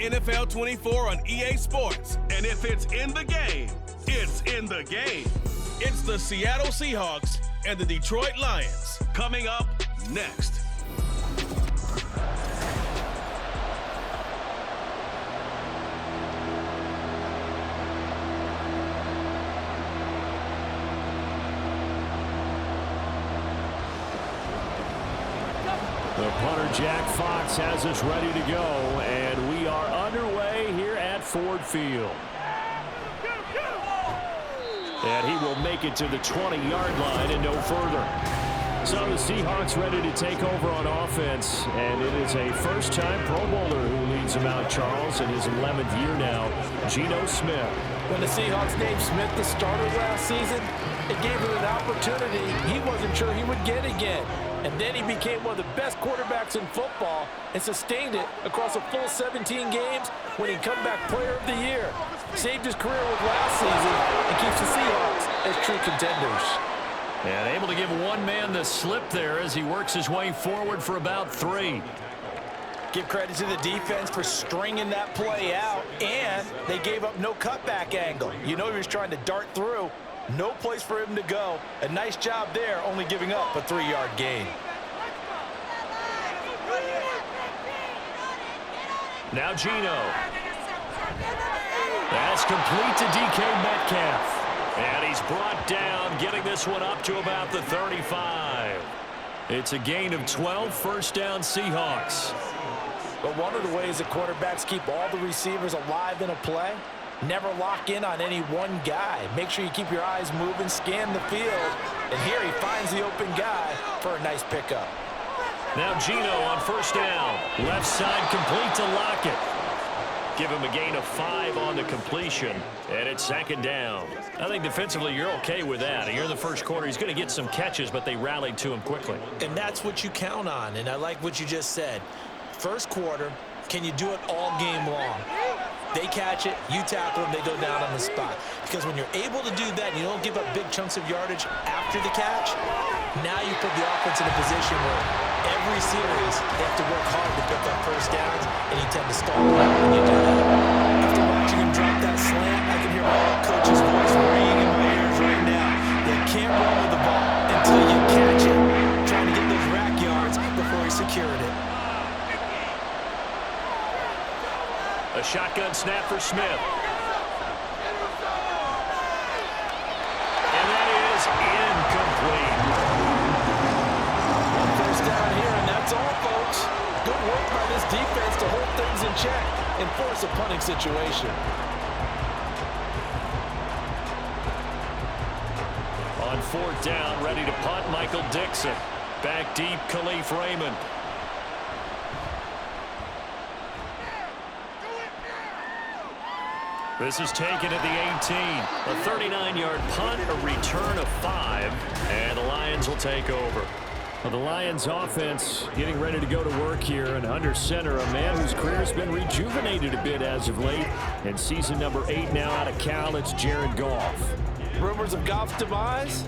NFL 24 on EA Sports. And if it's in the game, it's in the game. It's the Seattle Seahawks and the Detroit Lions. Coming up next. The punter, Jack Fox, has us ready to go, and we are underway here at Ford Field. And he will make it to the 20-yard line and no further. So the Seahawks ready to take over on offense, and it is a first-time Pro Bowler who leads them out, Charles, in his 11th year now, Geno Smith. When the Seahawks named Smith the starter last season, it gave him an opportunity he wasn't sure he would get again. And then he became one of the best quarterbacks in football and sustained it across a full 17 games, winning comeback player of the year. Saved his career with last season and keeps the Seahawks as true contenders. And able to give one man the slip there as he works his way forward for about 3. Give credit to the defense for stringing that play out, and they gave up no cutback angle. You know he was trying to dart through. No place for him to go. A nice job there, only giving up a 3-yard gain. Now Geno. That's complete to DK Metcalf. And he's brought down, getting this one up to about the 35. It's a gain of 12, first down Seahawks. But one of the ways that quarterbacks keep all the receivers alive in a play, never lock in on any one guy. Make sure you keep your eyes moving, scan the field. And here he finds the open guy for a nice pickup. Now Geno on first down. Left side complete to Lockett. Give him a gain of 5 on the completion. And it's second down. I think defensively you're okay with that. Here in the first quarter, he's going to get some catches, but they rallied to him quickly. And that's what you count on. And I like what you just said. First quarter, can you do it all game long? They catch it, you tackle them, they go down on the spot. Because when you're able to do that, and you don't give up big chunks of yardage after the catch, now you put the offense in a position where every series they have to work hard to pick up first downs, and you tend to stall when you do that. After watching him drop that slant, I can hear my old coach's voice ringing in my ears right now. You can't run with the ball until you catch it, trying to get those rack yards before he secured it. A shotgun snap for Smith. And that is incomplete. First down here, and that's all, folks. Good work by this defense to hold things in check and force a punting situation. On fourth down, ready to punt, Michael Dixon. Back deep, Khalif Raymond. This is taken at the 18. A 39-yard punt, a return of 5, and the Lions will take over. Well, the Lions offense getting ready to go to work here, and under center, a man whose career has been rejuvenated a bit as of late. And season number 8 now out of Cal, it's Jared Goff. Rumors of Goff's demise?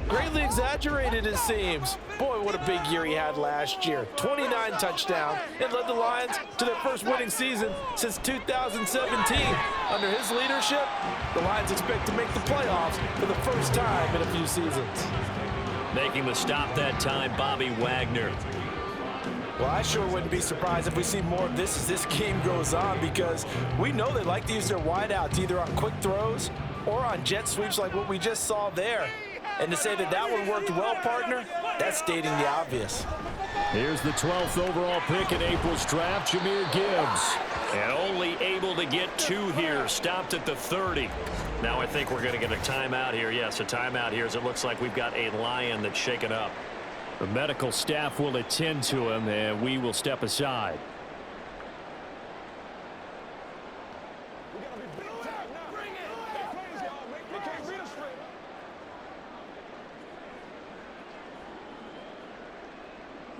Greatly exaggerated, it seems. Boy, what a big year he had last year. 29 touchdowns and led the Lions to their first winning season since 2017. Under his leadership, the Lions expect to make the playoffs for the first time in a few seasons. Making the stop that time, Bobby Wagner. Well, I sure wouldn't be surprised if we see more of this as this game goes on, because we know they like to use their wideouts either on quick throws or on jet sweeps like what we just saw there. And to say that that one worked well, partner, that's stating the obvious. Here's the 12th overall pick in April's draft, Jahmyr Gibbs. And only able to get 2 here, stopped at the 30. Now I think we're going to get a timeout here. Yes, a timeout here, as it looks like we've got a Lion that's shaken up. The medical staff will attend to him, and we will step aside.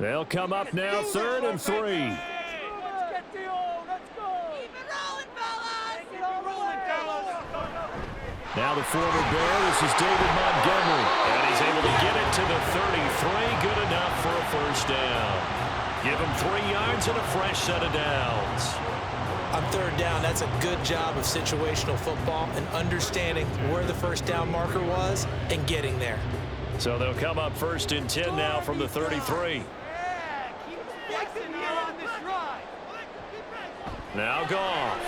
They'll come up now, 3rd and 3. Let's get the O. Let's go. Keep it rolling, fellas. Keep it rolling, fellas. Now the former Bear, this is David Montgomery. And he's able to get it to the 33. Good enough for a first down. Give him 3 yards and a fresh set of downs. On third down, that's a good job of situational football and understanding where the first down marker was and getting there. So they'll come up 1st and 10 now from the 33. Now Goff.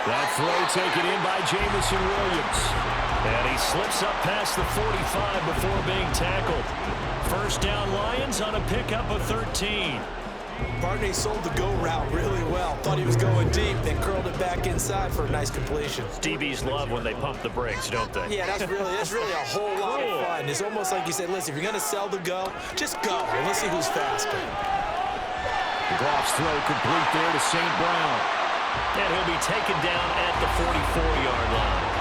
That throw taken in by Jamison Williams. And he slips up past the 45 before being tackled. First down Lions on a pickup of 13. Partner, he sold the go route really well. Thought he was going deep, then curled it back inside for a nice completion. DBs love when they pump the brakes, don't they? Yeah, that's really a whole lot of fun. It's almost like you said, listen, if you're going to sell the go, just go. And let's see who's faster. Goff's throw complete there to St. Brown. And he'll be taken down at the 44-yard line.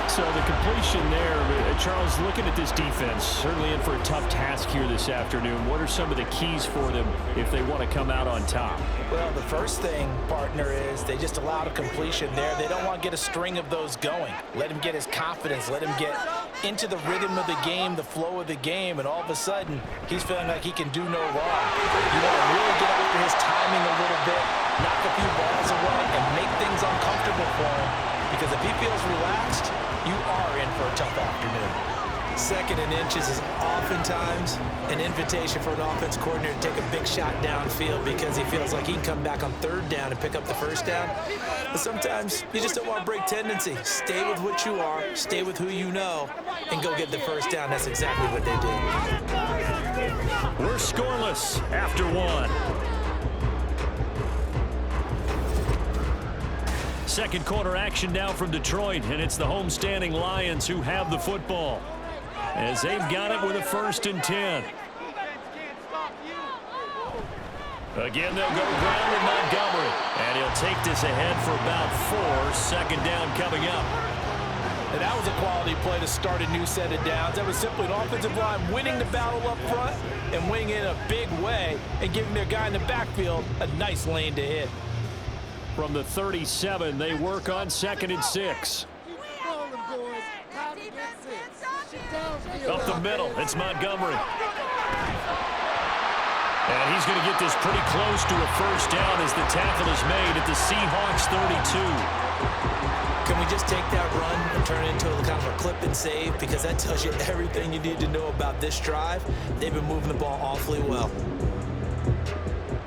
So the completion there, Charles, looking at this defense, certainly in for a tough task here this afternoon. What are some of the keys for them if they want to come out on top? Well, the first thing, partner, is they just allowed a completion there. They don't want to get a string of those going. Let him get his confidence. Let him get into the rhythm of the game, the flow of the game, and all of a sudden, he's feeling like he can do no wrong. You want to really get after his timing a little bit, knock a few balls away, and make things uncomfortable for him. Because if he feels relaxed, you are in for a tough afternoon. 2nd and inches is oftentimes an invitation for an offense coordinator to take a big shot downfield because he feels like he can come back on 3rd down and pick up the first down. But sometimes you just don't want to break tendency. Stay with what you are, stay with who you know, and go get the first down. That's exactly what they did. We're scoreless after 1. Second quarter action now from Detroit, and it's the homestanding Lions who have the football as they've got it with a 1st and 10. Again, they'll go ground with Montgomery, and he'll take this ahead for about 4. 2nd down coming up. And that was a quality play to start a new set of downs. That was simply an offensive line winning the battle up front and winning in a big way and giving their guy in the backfield a nice lane to hit. From the 37, they work on 2nd and 6. Up the middle, it's Montgomery. And he's going to get this pretty close to a first down as the tackle is made at the Seahawks 32. Can we just take that run and turn it into a kind of a clip and save? Because that tells you everything you need to know about this drive. They've been moving the ball awfully well.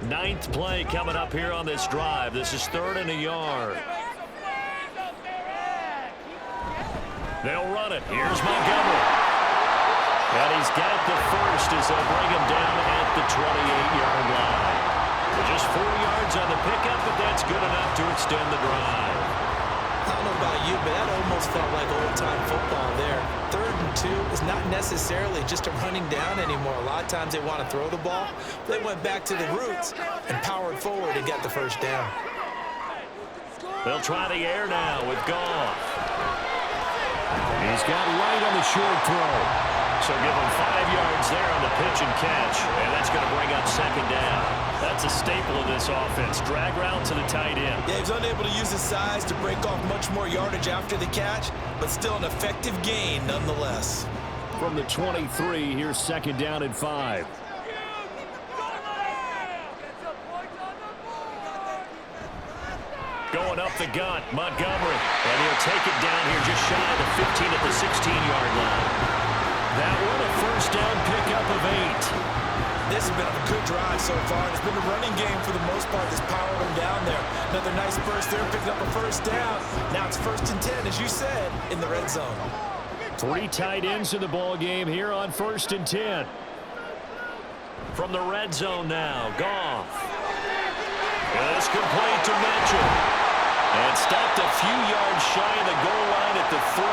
9th play coming up here on this drive. This is 3rd and a yard. They'll run it. Here's Montgomery. And he's got the first as they'll bring him down at the 28-yard line. Just 4 yards on the pickup, but that's good enough to extend the drive. I don't know about you, but that almost felt like old-time football there. 3rd and 2 is not necessarily just a running down anymore. A lot of times they want to throw the ball. They went back to the roots and powered forward and got the first down. They'll try the air now with Goff. He's got right on the short throw. So give him 5 yards there on the pitch and catch, and that's going to bring up 2nd down. That's a staple of this offense. Drag route to the tight end. Yeah, he's unable to use his size to break off much more yardage after the catch, but still an effective gain nonetheless. From the 23, here's 2nd down and 5. Going up the gut, Montgomery, and he'll take it down here just shy of the 15 at the 16-yard line. That one a first down pickup of 8. This has been a good drive so far. It's been a running game for the most part that's powered them down there. Another nice burst there, picking up a first down. Now it's 1st and 10, as you said, in the red zone. 3 tight ends in the ball game here on 1st and 10. From the red zone now, Goff. And it's complete to Mitchell. And stopped a few yards shy of the goal line at the 3.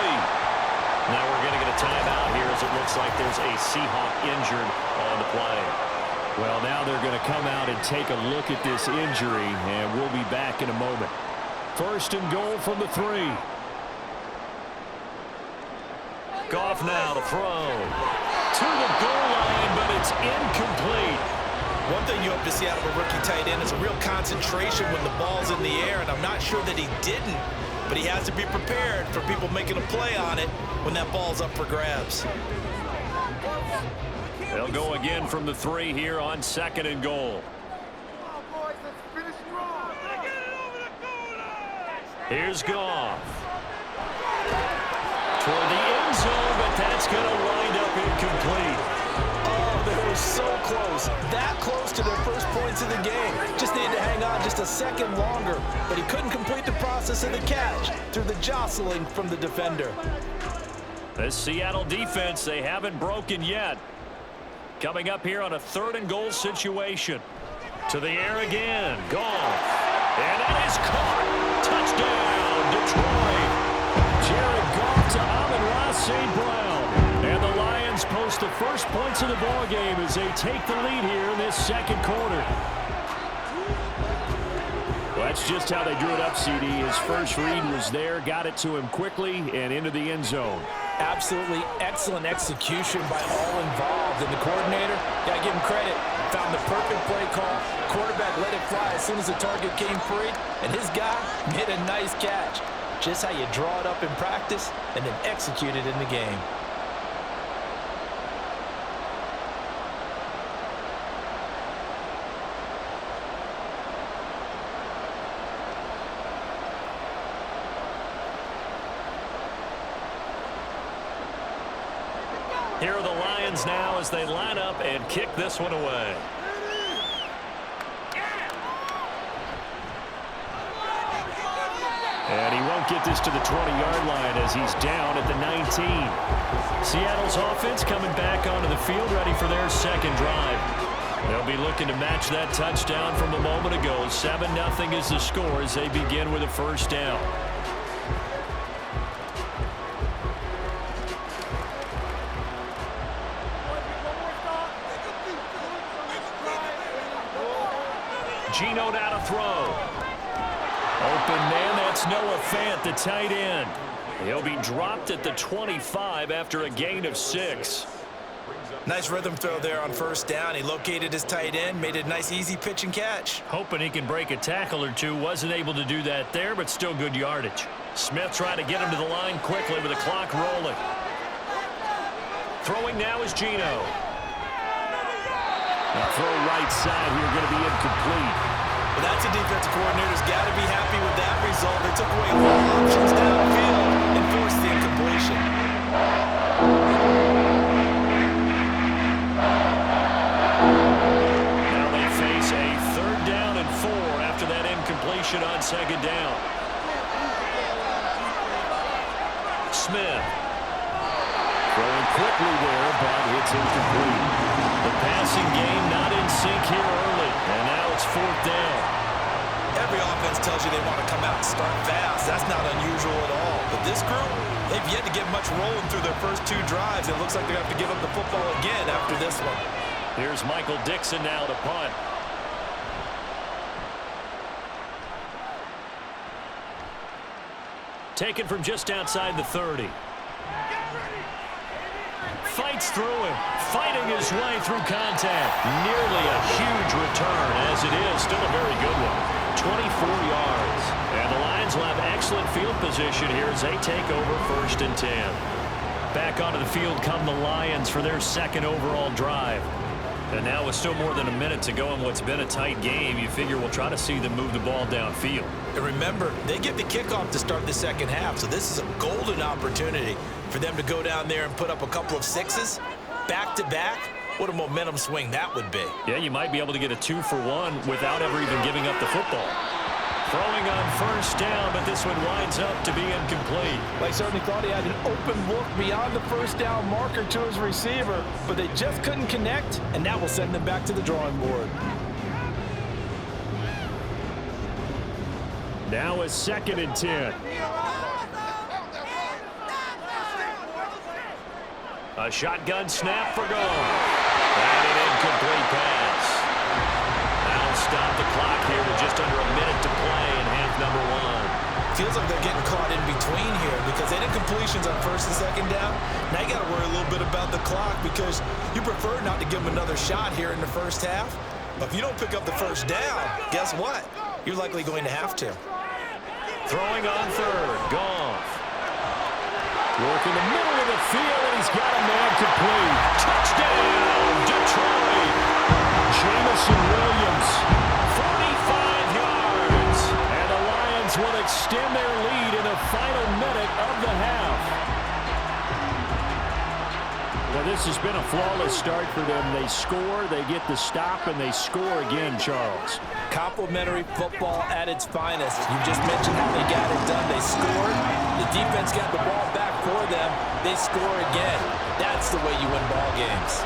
Now we're going to get a timeout here as it looks like there's a Seahawk injured on the play. Well, now they're going to come out and take a look at this injury, and we'll be back in a moment. 1st and goal from the 3. Goff now to throw. To the goal line, but it's incomplete. One thing you hope to see out of a rookie tight end is a real concentration when the ball's in the air, and I'm not sure that he didn't, but he has to be prepared for people making a play on it when that ball's up for grabs. They'll go again from the 3 here on 2nd and goal. Come on, boys, let's finish Here's Goff. Toward the end zone, but that's going to wind up incomplete. Oh, they were so close. That close to their first points of the game. Just needed to hang on just a second longer, but he couldn't complete the process of the catch through the jostling from the defender. This Seattle defense, they haven't broken yet. Coming up here on a 3rd and goal situation. To the air again. Goff. And that is caught. Touchdown, Detroit. Jared Goff to Amon-Ra St. Brown. And the Lions post the first points of the ball game as they take the lead here in this second quarter. Well, that's just how they drew it up, CD. His first read was there, got it to him quickly, and into the end zone. Absolutely excellent execution by all involved. And the coordinator, got to give him credit, found the perfect play call. Quarterback let it fly as soon as the target came free, and his guy made a nice catch. Just how you draw it up in practice and then execute it in the game. Here are the Lions now as they line up and kick this one away. And he won't get this to the 20-yard line as he's down at the 19. Seattle's offense coming back onto the field, ready for their second drive. They'll be looking to match that touchdown from a moment ago. 7-0 is the score as they begin with a first down. Geno now to throw. Open man, that's Noah Fant, the tight end. He'll be dropped at the 25 after a gain of 6. Nice rhythm throw there on first down. He located his tight end, made it a nice easy pitch and catch. Hoping he can break a tackle or two. Wasn't able to do that there, but still good yardage. Smith trying to get him to the line quickly with the clock rolling. Throwing now is Geno. The throw right side here going to be incomplete. Well, that's a defensive coordinator's got to be happy with that result. They took away all options downfield and forced the incompletion. Now they face a 3rd down and 4 after that incompletion on 2nd down. Smith. Throwing quickly there, but it's incomplete. The passing game not in sync here early, and now it's 4th down. Every offense tells you they want to come out and start fast. That's not unusual at all. But this group, they've yet to get much rolling through their first 2 drives. It looks like they're going to have to give up the football again after this one. Here's Michael Dixon now to punt. Taken from just outside the 30. Fights through him, fighting his way through contact. Nearly a huge return, as it is. Still a very good one. 24 yards. And the Lions will have excellent field position here as they take over 1st and 10. Back onto the field come the Lions for their 2nd overall drive. And now with still more than a minute to go in what's been a tight game, you figure we'll try to see them move the ball downfield. And remember, they get the kickoff to start the second half, so this is a golden opportunity for them to go down there and put up a couple of 6s back-to-back. What a momentum swing that would be. Yeah, you might be able to get a 2-for-1 without ever even giving up the football. Throwing on 1st down, but this one winds up to be incomplete. They certainly thought he had an open look beyond the 1st down marker to his receiver, but they just couldn't connect, and that will send them back to the drawing board. Now a 2nd and 10. A shotgun snap for goal. And an incomplete pass. That'll stop the clock here with just under a minute to play in half number 1. Feels like they're getting caught in between here because they did completions on 1st and 2nd down. Now you got to worry a little bit about the clock because you prefer not to give them another shot here in the 1st half. But if you don't pick up the 1st down, guess what? You're likely going to have to. Throwing on 3rd. Goff. Work in the middle of the field, and he's got a man complete. Touchdown, Detroit. Jamison Williams, 45 yards. And the Lions will extend their lead been a flawless start for them. They score, they get the stop, and they score again, Charles. Complimentary football at its finest. You just mentioned how they got it done. They scored. The defense got the ball back for them. They score again. That's the way you win ball games.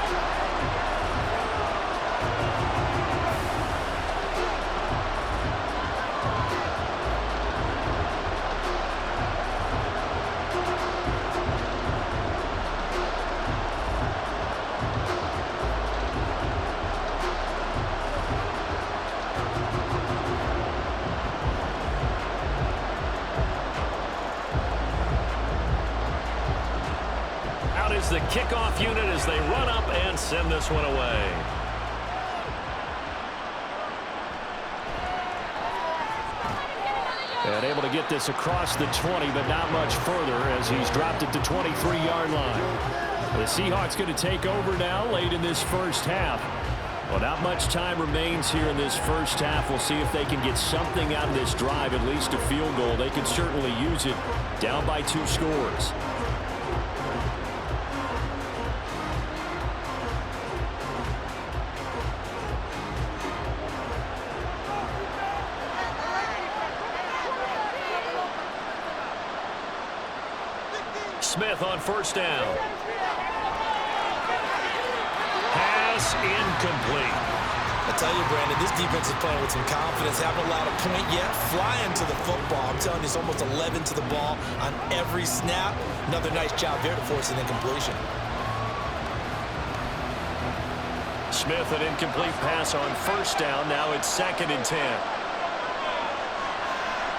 The kickoff unit as they run up and send this one away. And able to get this across the 20, but not much further as he's dropped it to 23-yard line. The Seahawks going to take over now late in this first half. Well, not much time remains here in this first half. We'll see if they can get something out of this drive, at least a field goal. They could certainly use it, down by 2 scores. Smith on first down. Pass incomplete. I tell you, Brandon, this defense is playing with some confidence. Haven't allowed a point yet. Flying to the football. I'm telling you, it's almost 11 to the ball on every snap. Another nice job there to force an incompletion. Smith, an incomplete pass on first down. Now it's 2nd and 10.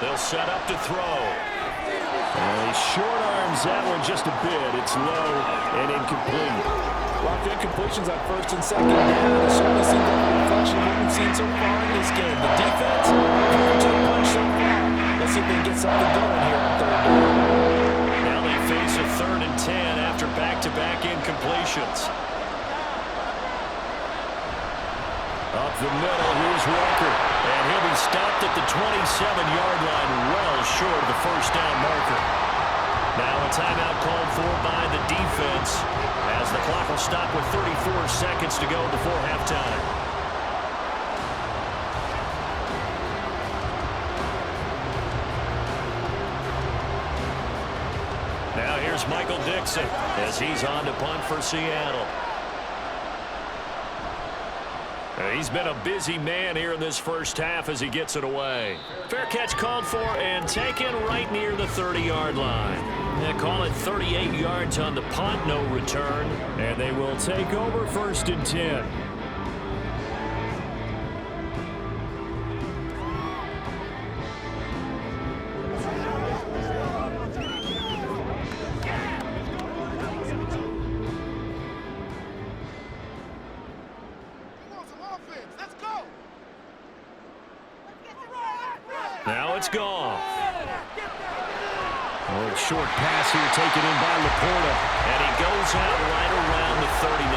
They'll set up to throw. He short arms that one just a bit. It's low and incomplete. A lot of incompletions on 1st and 2nd down. It certainly seems like a reflection of what we've seen so far in this game. The defense, coming to the punch so far. Let's see if they can get something going here on 3rd down. Now they face a 3rd and 10 after back-to-back incompletions. Up the middle, here's Walker. And he'll be stopped at the 27-yard line, well short of the first down marker. Now a timeout called for by the defense as the clock will stop with 34 seconds to go before halftime. Now here's Michael Dixon as he's on to punt for Seattle. He's been a busy man here in this first half as he gets it away. Fair catch called for and taken right near the 30-yard line. They call it 38 yards on the punt, no return. And they will take over 1st and 10. Now it's gone. Oh, short pass here taken in by Laporta. And he goes out right around the 39.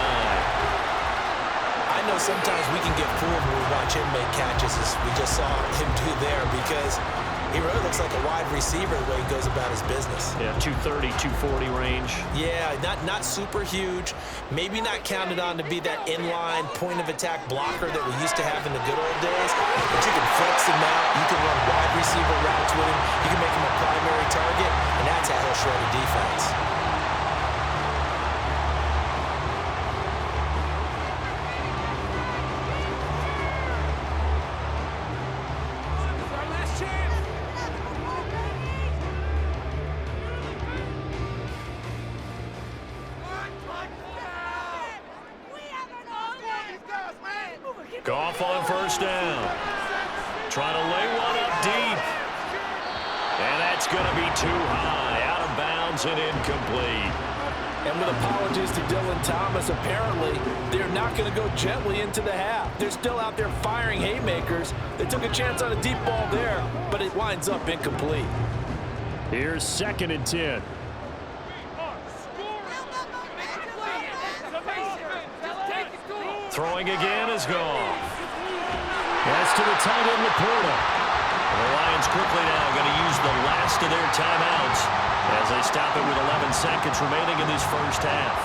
I know sometimes we can get fooled when we watch him make catches, as we just saw him do there, because he really looks like a wide receiver the way he goes about his business. Yeah, 230, 240 range. Yeah, not super huge. Maybe not counted on to be that inline point-of-attack blocker that we used to have in the good old days. But you can flex him out. You can run wide receiver routes with him. You can make him a primary target, and that's how he'll shred a defense. Goff on first down. Trying to lay one up deep. And that's going to be too high. Out of bounds and incomplete. And with apologies to Dylan Thomas, apparently they're not going to go gently into the half. They're still out there firing haymakers. They took a chance on a deep ball there, but it winds up incomplete. Here's 2nd and 10. Throwing again is gone. That's to the tight end, Laporta. The Lions quickly now going to use the last of their timeouts as they stop it with 11 seconds remaining in this first half.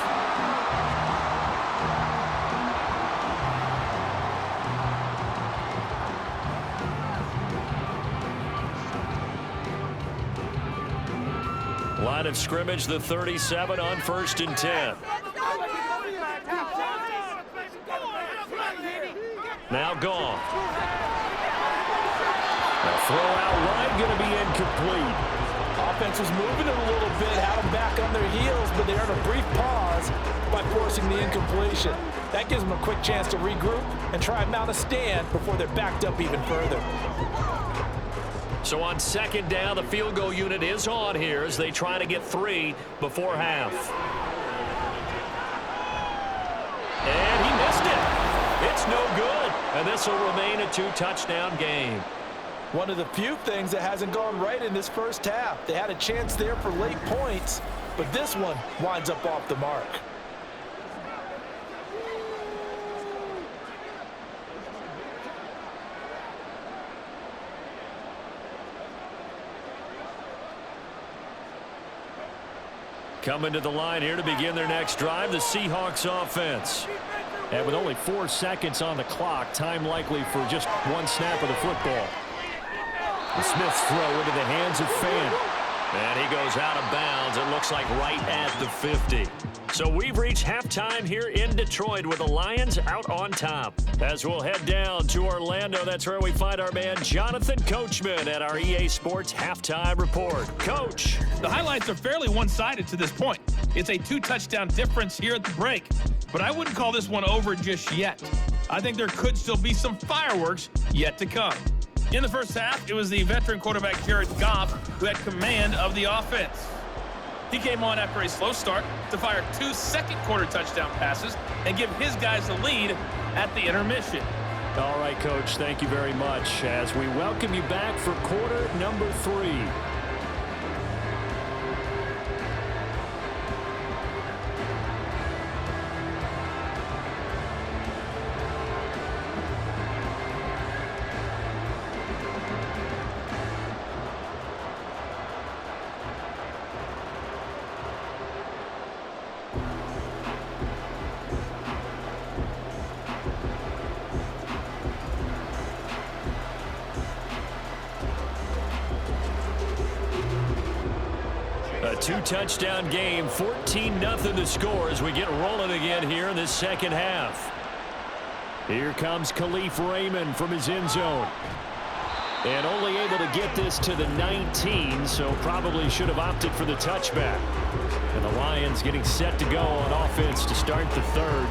Line of scrimmage, the 37 on 1st and 10. Now gone. The throw out wide going to be incomplete. Offense was moving it a little bit, had them back on their heels, but they earned a brief pause by forcing the incompletion. That gives them a quick chance to regroup and try and mount a stand before they're backed up even further. So on 2nd down, the field goal unit is on here as they try to get 3 before half. And he missed it. It's no good. And this will remain a 2-touchdown game. One of the few things that hasn't gone right in this first half. They had a chance there for late points, but this one winds up off the mark. Coming to the line here to begin their next drive, the Seahawks offense. And with only 4 seconds on the clock, time likely for just one snap of the football. The Smith's throw into the hands of Fan. And he goes out of bounds, it looks like right at the 50. So we've reached halftime here in Detroit with the Lions out on top. As we'll head down to Orlando, that's where we find our man Jonathan Coachman at our EA Sports Halftime Report. Coach. The highlights are fairly one-sided to this point. It's a 2-touchdown difference here at the break, but I wouldn't call this one over just yet. I think there could still be some fireworks yet to come. In the first half, it was the veteran quarterback Jared Goff who had command of the offense. He came on after a slow start to fire 2 second-quarter touchdown passes and give his guys the lead at the intermission. All right, Coach, thank you very much as we welcome you back for quarter number 3. A 2-touchdown game, 14-0 the score as we get rolling again here in this second half. Here comes Khalif Raymond from his end zone. And only able to get this to the 19, so probably should have opted for the touchback. And the Lions getting set to go on offense to start the third.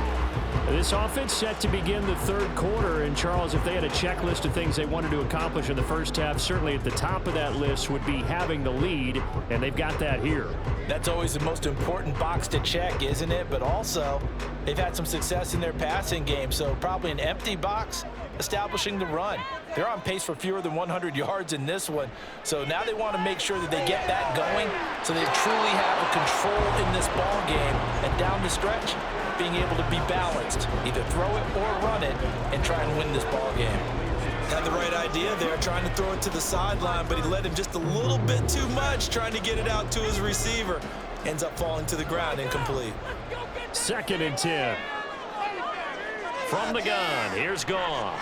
This offense set to begin the third quarter. And, Charles, if they had a checklist of things they wanted to accomplish in the first half, certainly at the top of that list would be having the lead, and they've got that here. That's always the most important box to check, isn't it? But also, they've had some success in their passing game, so probably an empty box establishing the run. They're on pace for fewer than 100 yards in this one, so now they want to make sure that they get that going so they truly have a control in this ball game, and down the stretch, being able to be balanced, either throw it or run it, and try and win this ball game. Had the right idea there, trying to throw it to the sideline, but he led him just a little bit too much, trying to get it out to his receiver. Ends up falling to the ground, incomplete. 2nd and 10. From the gun, here's Goff.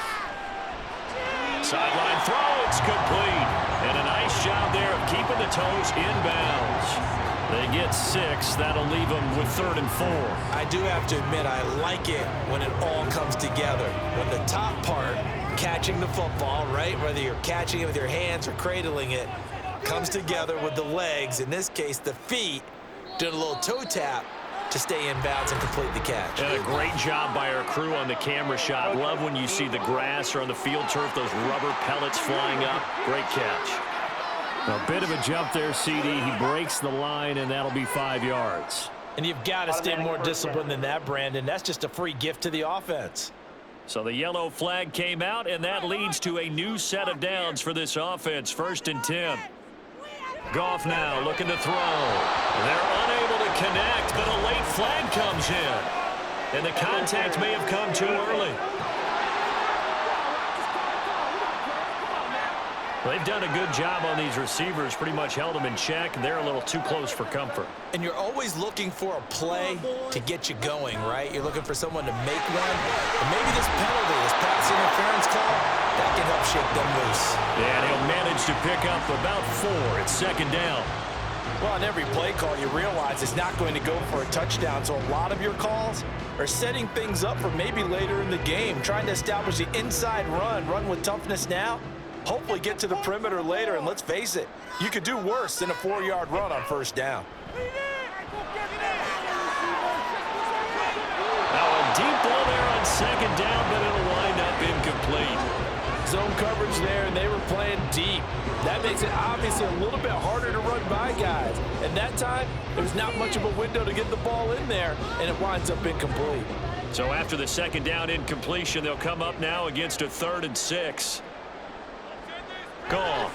Sideline throw, it's complete. And a nice job there of keeping the toes inbounds. They get 6. That'll leave them with 3rd and 4. I do have to admit, I like it when it all comes together. When the top part, catching the football, right, whether you're catching it with your hands or cradling it, comes together with the legs, in this case the feet, doing a little toe tap to stay in bounds and complete the catch. And a great job by our crew on the camera shot. Love when you see the grass or on the field turf, those rubber pellets flying up. Great catch. A bit of a jump there, CD. He breaks the line, and that'll be 5 yards. And you've got to stay more disciplined than that, Brandon. That's just a free gift to the offense. So the yellow flag came out, and that leads to a new set of downs for this offense. 1st and 10. Goff now looking to throw. They're unable to connect, but a late flag comes in. And the contact may have come too early. They've done a good job on these receivers, pretty much held them in check, and they're a little too close for comfort. And you're always looking for a play to get you going, right? You're looking for someone to make one. And maybe this penalty, this pass interference call, that can help shake them loose. Yeah, and he'll manage to pick up about 4 at 2nd down. Well, on every play call, you realize it's not going to go for a touchdown, so a lot of your calls are setting things up for maybe later in the game, trying to establish the inside run with toughness now, hopefully get to the perimeter later, and let's face it, you could do worse than a 4-yard run on first down. Now a deep ball there on second down, but it'll wind up incomplete. Zone coverage there, and they were playing deep. That makes it obviously a little bit harder to run by guys. And that time, there was not much of a window to get the ball in there, and it winds up incomplete. So after the second down incompletion, they'll come up now against a 3rd and 6. Goff.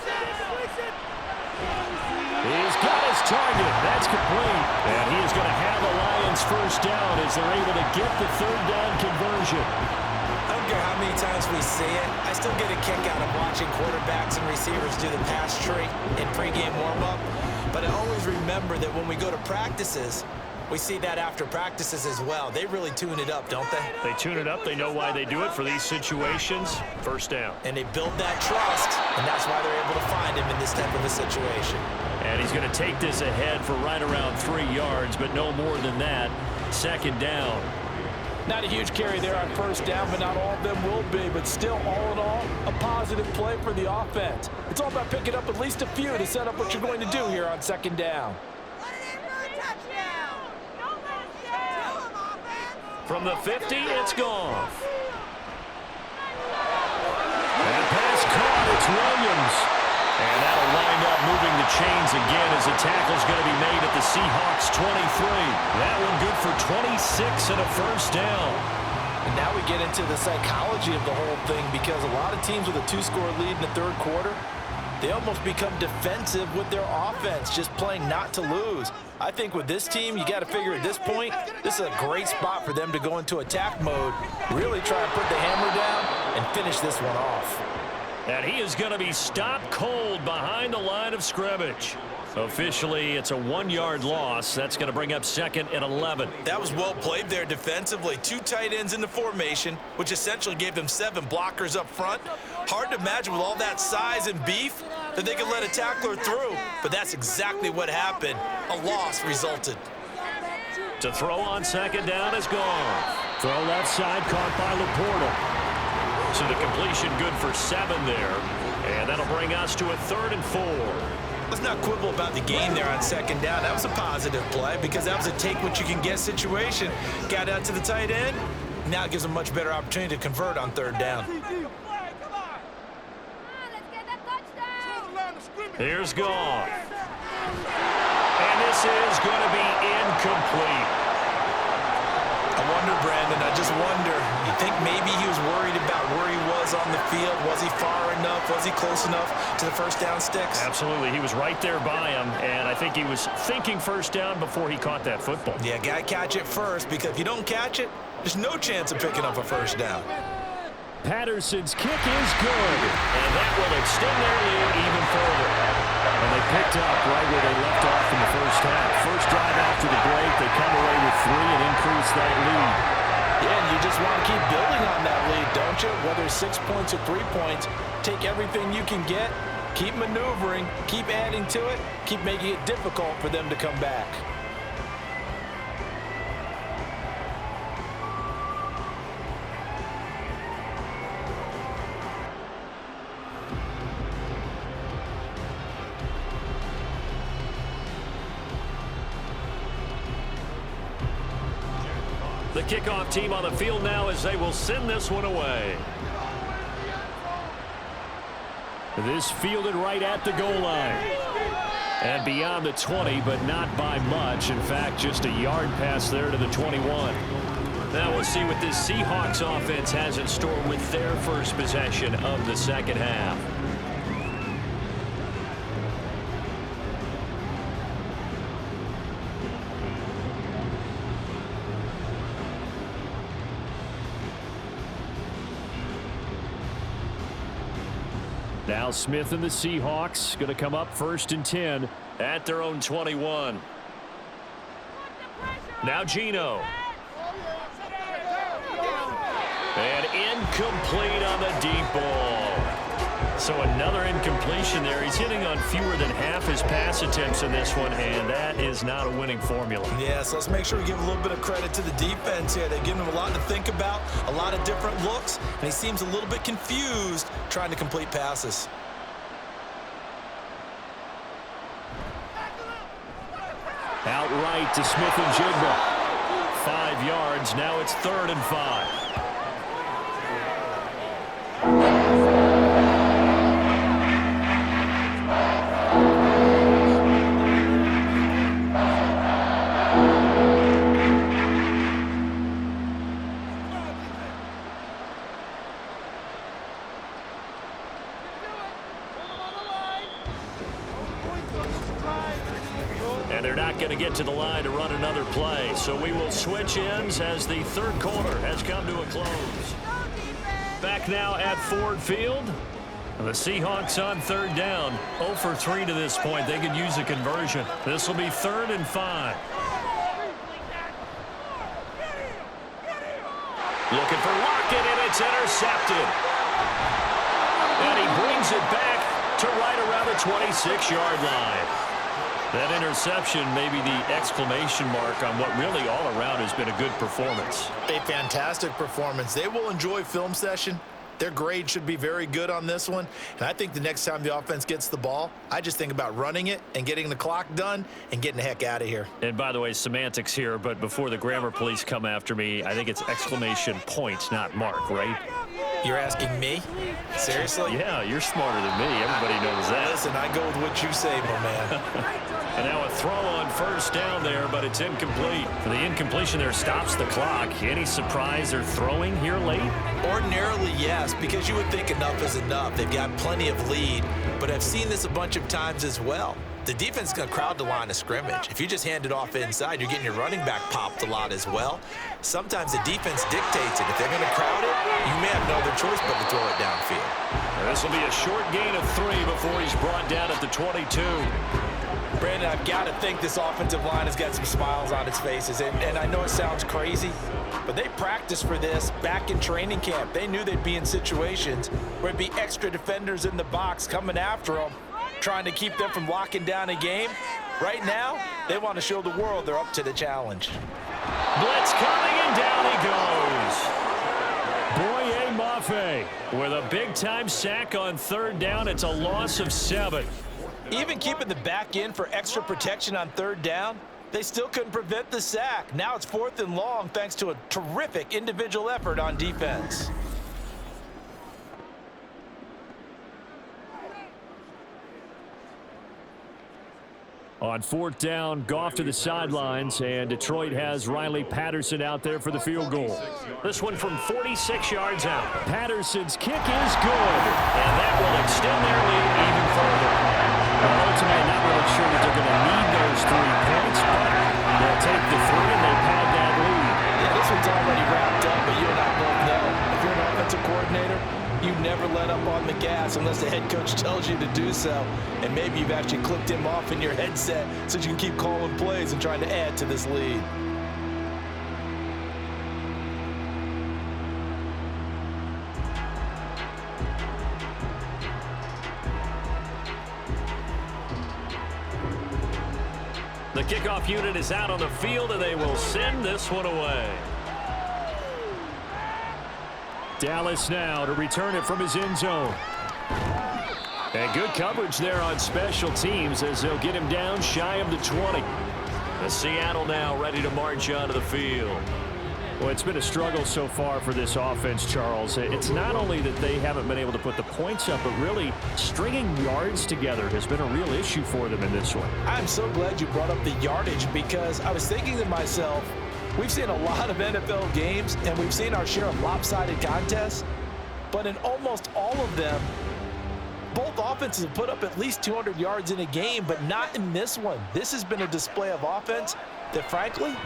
He's got his target. That's complete. And he is going to have the Lions first down as they're able to get the 3rd down conversion. I don't care how many times we see it, I still get a kick out of watching quarterbacks and receivers do the pass tree in pregame warm-up. But I always remember that when we go to practices, we see that after practices as well. They really tune it up, don't they? They tune it up. They know why they do it for these situations. First down. And they build that trust, and that's why they're able to find him in this type of a situation. And he's going to take this ahead for right around 3 yards, but no more than that. Second down. Not a huge carry there on first down, but not all of them will be. But still, all in all, a positive play for the offense. It's all about picking up at least a few to set up what you're going to do here on second down. From the 50, it's gone. And pass caught, it's Williams. And that'll wind up moving the chains again as a tackle's going to be made at the Seahawks 23. That one good for 26 and a first down. And now we get into the psychology of the whole thing, because a lot of teams with a 2-score lead in the third quarter, they almost become defensive with their offense, just playing not to lose. I think with this team, you got to figure at this point, this is a great spot for them to go into attack mode, really try and put the hammer down and finish this one off. And he is going to be stopped cold behind the line of scrimmage. Officially, it's a 1-yard loss. That's going to bring up 2nd and 11. That was well played there defensively. 2 tight ends in the formation, which essentially gave them 7 blockers up front. Hard to imagine with all that size and beef that they could let a tackler through, but that's exactly what happened. A loss resulted. To throw on second down is gone. Throw left side, caught by Laporta. So the completion good for 7 there. And that'll bring us to a 3rd and 4. Let's not quibble about the gain there on second down. That was a positive play because that was a take-what-you-can-get situation. Got out to the tight end. Now it gives them a much better opportunity to convert on 3rd down. Here's Goff. And this is going to be incomplete. I wonder, Brandon, I just wonder, you think maybe he was worried about where he was on the field? Was he far enough? Was he close enough to the first down sticks? Absolutely. He was right there by him, and I think he was thinking first down before he caught that football. Yeah, got to catch it first, because if you don't catch it, there's no chance of picking up a first down. Patterson's kick is good. And that will extend their lead even further. And they picked up right where they left off in the first half. First drive after the break, they come away with 3 and increase that lead. Yeah, and you just want to keep building on that lead, don't you? Whether it's 6 points or 3 points, take everything you can get, keep maneuvering, keep adding to it, keep making it difficult for them to come back. The kickoff team on the field now as they will send this one away. This fielded right at the goal line. And beyond the 20, but not by much. In fact, just a yard pass there to the 21. Now we'll see what this Seahawks offense has in store with their first possession of the second half. Now Smith and the Seahawks going to come up 1st and 10 at their own 21. Now Geno. And incomplete on the deep ball. So another incompletion there. He's hitting on fewer than half his pass attempts in this one, and that is not a winning formula. Yeah, so let's make sure we give a little bit of credit to the defense here. They're giving him a lot to think about, a lot of different looks, and he seems a little bit confused trying to complete passes. Outright to Smith-Njigba. 5 yards. Now it's 3rd and 5. And they're not going to get to the line to run another play. So we will switch ends as the 3rd quarter has come to a close. Back now at Ford Field. The Seahawks on 3rd down. 0 for 3 to this point. They could use a conversion. This will be 3rd and 5. Looking for Lockett, and it's intercepted. And he brings it back to right around the 26-yard line. That interception may be the exclamation mark on what really all around has been a good performance. A fantastic performance. They will enjoy film session. Their grade should be very good on this one. And I think the next time the offense gets the ball, I just think about running it and getting the clock done and getting the heck out of here. And by the way, semantics here, but before the grammar police come after me, I think it's exclamation point, not mark, right? You're asking me? Seriously? Yeah, you're smarter than me. Everybody knows that. Listen, I go with what you say, my man. And now a throw on 1st down there, but it's incomplete. The incompletion there stops the clock. Any surprise they're throwing here late? Ordinarily, yes, because you would think enough is enough. They've got plenty of lead, but I've seen this a bunch of times as well. The defense is going to crowd the line of scrimmage. If you just hand it off inside, you're getting your running back popped a lot as well. Sometimes the defense dictates it. If they're going to crowd it, you may have no other choice but to throw it downfield. This will be a short gain of 3 before he's brought down at the 22. Brandon, I've got to think this offensive line has got some smiles on its faces. And I know it sounds crazy, but they practiced for this back in training camp. They knew they'd be in situations where it'd be extra defenders in the box coming after them, trying to keep them from locking down a game. Right now, they want to show the world they're up to the challenge. Blitz coming, and down he goes. Boye Mafe. With a big-time sack on 3rd down, it's a loss of 7. Even keeping the back in for extra protection on 3rd down, they still couldn't prevent the sack. Now it's 4th and long thanks to a terrific individual effort on defense. On 4th down, Goff to the sidelines, and Detroit has Riley Patterson out there for the field goal. This one from 46 yards out. Patterson's kick is good. And that will extend their lead even further. Well, ultimately, not really sure that they're going to need those 3 points, but they'll take the 3 and they pad that lead. Yeah, this one's already wrapped up, but you and I both know if you're an offensive coordinator, you never let up on the gas unless the head coach tells you to do so. And maybe you've actually clicked him off in your headset so you can keep calling plays and trying to add to this lead. The kickoff unit is out on the field, and they will send this one away. Dallas now to return it from his end zone. And good coverage there on special teams as they'll get him down shy of the 20. The Seattle now ready to march onto the field. Well, it's been a struggle so far for this offense, Charles. It's not only that they haven't been able to put the points up, but really stringing yards together has been a real issue for them in this one. I'm so glad you brought up the yardage because I was thinking to myself, we've seen a lot of NFL games, and we've seen our share of lopsided contests, but in almost all of them, both offenses have put up at least 200 yards in a game, but not in this one. This has been a display of offense that, frankly,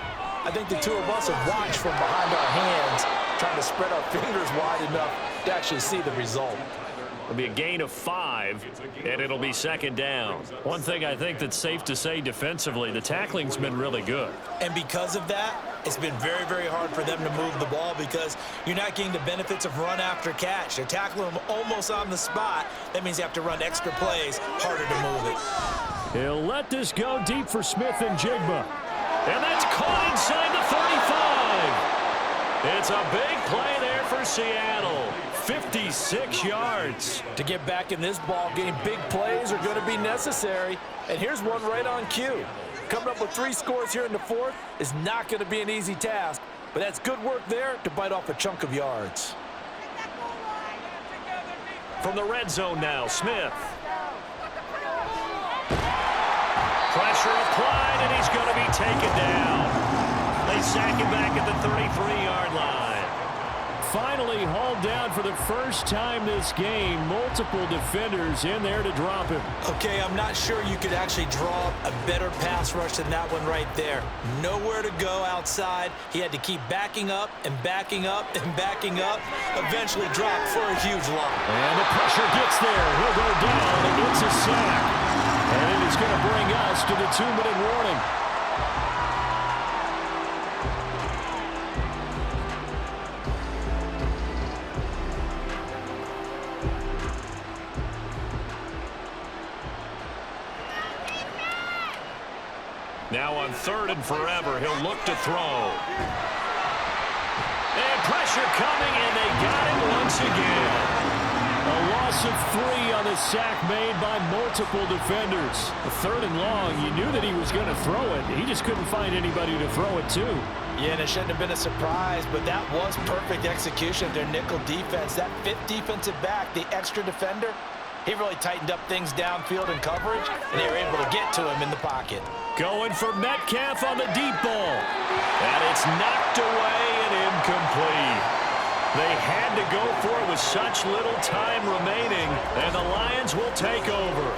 I think the two of us have watched from behind our hands, trying to spread our fingers wide enough to actually see the result. It'll be a gain of 5, and it'll be second down. One thing I think that's safe to say defensively, the tackling's been really good. And because of that, it's been very, very hard for them to move the ball because you're not getting the benefits of run after catch. They're tackling them almost on the spot. That means you have to run extra plays, harder to move it. He'll let this go deep for Smith and Jigba. And that's caught inside the 35. It's a big play there for Seattle. 56 yards. To get back in this ball game, big plays are going to be necessary. And here's one right on cue. Coming up with 3 scores here in the 4th is not going to be an easy task, but that's good work there to bite off a chunk of yards. From the red zone now, Smith. Pressure applied, and he's going to be taken down. They sack him back at the 33-yard line. Finally hauled down for the first time this game. Multiple defenders in there to drop him. Okay, I'm not sure you could actually draw a better pass rush than that one right there. Nowhere to go outside. He had to keep backing up and backing up and backing up. Eventually dropped for a huge loss. And the pressure gets there. He'll go down and it's a sack. And it is going to bring us to the 2-minute warning. Now on 3rd and forever, he'll look to throw. And pressure coming, and they got him once again. A loss of 3 on the sack made by multiple defenders. 3rd and long, you knew that he was going to throw it. He just couldn't find anybody to throw it to. Yeah, and it shouldn't have been a surprise, but that was perfect execution of their nickel defense. That 5th defensive back, the extra defender, he really tightened up things downfield in coverage, and they were able to get to him in the pocket. Going for Metcalf on the deep ball. And it's knocked away and incomplete. They had to go for it with such little time remaining, and the Lions will take over.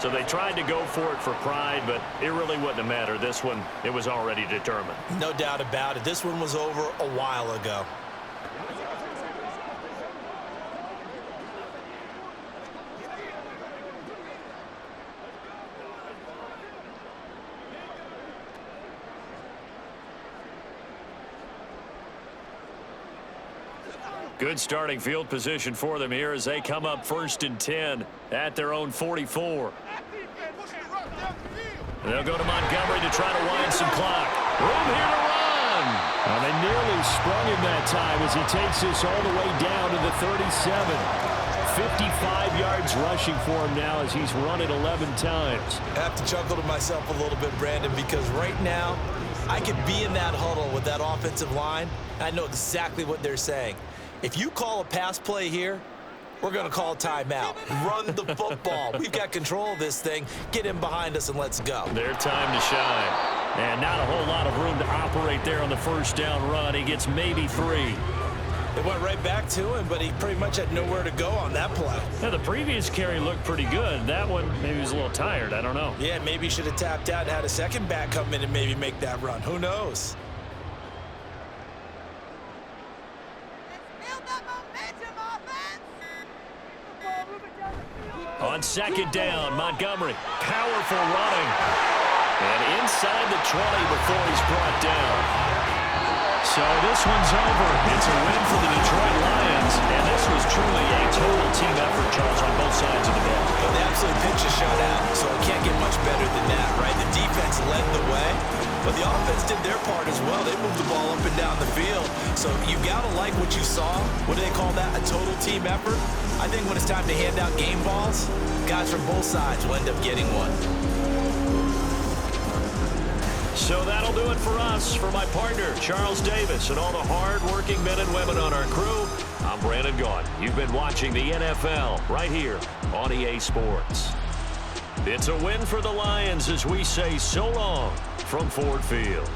So they tried to go for it for pride, but it really wouldn't have mattered. This one, it was already determined. No doubt about it. This one was over a while ago. Good starting field position for them here as they come up 1st and 10 at their own 44. And they'll go to Montgomery to try to wind some clock. Room here to run. Well, they nearly sprung him that time as he takes this all the way down to the 37. 55 yards rushing for him now as he's run it 11 times. I have to chuckle to myself a little bit, Brandon, because right now I could be in that huddle with that offensive line. I know exactly what they're saying. If you call a pass play here, we're going to call a timeout. Run the football. We've got control of this thing. Get in behind us and let's go. Their time to shine. And not a whole lot of room to operate there on the first down run. He gets maybe 3. It went right back to him, but he pretty much had nowhere to go on that play. Yeah, the previous carry looked pretty good. That one, maybe he was a little tired. I don't know. Yeah, maybe he should have tapped out and had a second back come in and maybe make that run. Who knows? On 2nd down, Montgomery. Powerful running. And inside the 20 before he's brought down. So this one's over. It's a win for the Detroit Lions. And this was truly a total team effort, Charles, on both sides of the ball. Well, they absolutely pitched a shutout, so it can't get much better than that, right? The defense led the way, but the offense did their part as well. They moved the ball up and down the field. So you got to like what you saw. What do they call that? A total team effort? I think when it's time to hand out game balls, guys from both sides will end up getting one. So that'll do it for us. For my partner, Charles Davis, and all the hard-working men and women on our crew, I'm Brandon Gaudin. You've been watching the NFL right here on EA Sports. It's a win for the Lions as we say so long from Ford Field.